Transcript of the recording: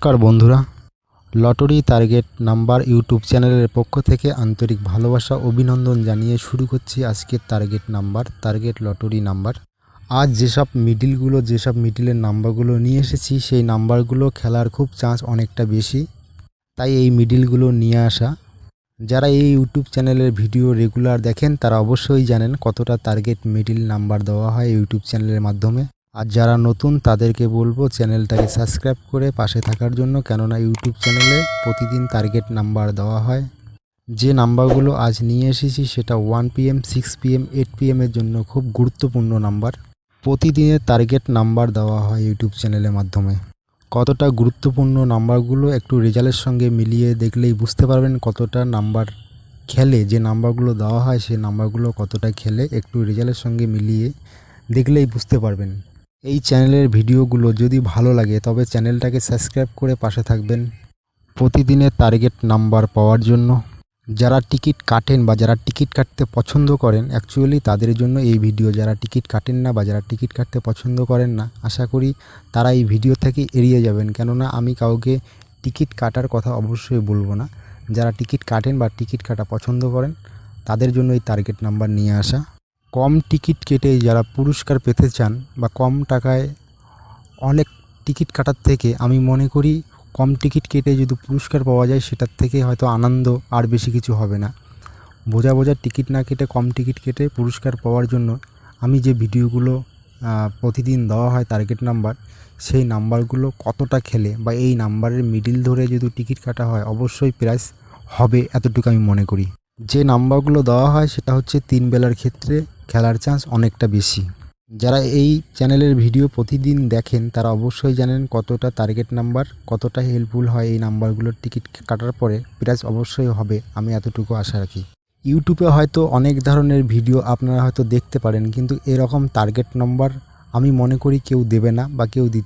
নমস্কার বন্ধুরা, lottery target number YouTube চ্যানেলের পক্ষ থেকে আন্তরিক ভালোবাসা অভিনন্দন জানিয়ে শুরু করছি আজকের টার্গেট লটারি নাম্বার। আজ যেসব মিডিলের নাম্বারগুলো নিয়ে এসেছি সেই নাম্বারগুলো খেলার খুব চান্স অনেকটা বেশি, তাই এই মিডিলগুলো নিয়ে আসা। যারা এই ইউটিউব চ্যানেলের ভিডিও রেগুলার দেখেন তারা অবশ্যই জানেন কতটা টার্গেট মিডিল নাম্বার দেওয়া হয় ইউটিউব চ্যানেলের মাধ্যমে। আর যারা নতুন তাদেরকে বলবো চ্যানেলটাকে সাবস্ক্রাইব করে পাশে থাকার জন্য, কেননা ইউটিউব চ্যানেলে প্রতিদিন টার্গেট নাম্বার দেওয়া হয়। যে নাম্বারগুলো আজ নিয়ে এসেছি সেটা 1 PM, 6 PM, 8 PM এর জন্য খুব গুরুত্বপূর্ণ নাম্বার। প্রতিদিনের টার্গেট নাম্বার দেওয়া হয় ইউটিউব চ্যানেলের মাধ্যমে। কতটা গুরুত্বপূর্ণ নাম্বারগুলো একটু রেজাল্টের সঙ্গে মিলিয়ে দেখলেই বুঝতে পারবেন কতটা নাম্বার খেলে। যে নাম্বারগুলো দেওয়া হয় সেই নাম্বারগুলো কতটা খেলে একটু রেজাল্টের সঙ্গে মিলিয়ে দেখলেই বুঝতে পারবেন। এই চ্যানেলের ভিডিওগুলো যদি ভালো লাগে তবে চ্যানেলটাকে সাবস্ক্রাইব করে পাশে থাকবেন প্রতিদিনের টার্গেট নাম্বার পাওয়ার জন্য। যারা টিকিট কাটেন বা যারা টিকিট কাটতে পছন্দ করেন, অ্যাকচুয়ালি তাদের জন্য এই ভিডিও। যারা টিকিট কাটেন না বা যারা টিকিট কাটতে পছন্দ করেন না, আশা করি তারা এই ভিডিও থেকে এড়িয়ে যাবেন, কেননা আমি কাউকে টিকিট কাটার কথা অবশ্যই বলবো না। যারা টিকিট কাটেন বা টিকিট কাটা পছন্দ করেন তাদের জন্য এই টার্গেট নাম্বার নিয়ে আসা। কম টিকিট কেটে যারা পুরস্কার পেতে চান বা কম টাকায় অনেক টিকিট কাটার থেকে আমি মনে করি কম টিকিট কেটে যদি পুরস্কার পাওয়া যায় সেটার থেকে হয়তো আনন্দ আর বেশি কিছু হবে না। বোঝা টিকিট না কেটে কম টিকিট কেটে পুরস্কার পাওয়ার জন্য আমি যে ভিডিওগুলো প্রতিদিন দেওয়া হয় টার্গেট নাম্বার, সেই নাম্বারগুলো কতটা খেলে বা এই নাম্বারের মিডিল ধরে যদি টিকিট কাটা হয় অবশ্যই প্রাইস হবে, এতটুকু আমি মনে করি। যে নাম্বারগুলো দেওয়া হয় সেটা হচ্ছে 3 বেলার ক্ষেত্রে খেলার চান্স অনেকটা বেশি। যারা এই চ্যানেলের ভিডিও প্রতিদিন দেখেন তারা অবশ্যই জানেন কতটা টার্গেট নাম্বার কতটা হেল্পফুল হয় এই নাম্বারগুলোর টিকিট কাটার পরে প্রাইস অবশ্যই হবে, আমি এতটুকু আশা রাখি। ইউটিউবে হয়তো অনেক ধরনের ভিডিও আপনারা হয়তো দেখতে পারেন, কিন্তু এরকম টার্গেট নাম্বার আমি মনে করি কেউ দেবে না বা কেউ দিতে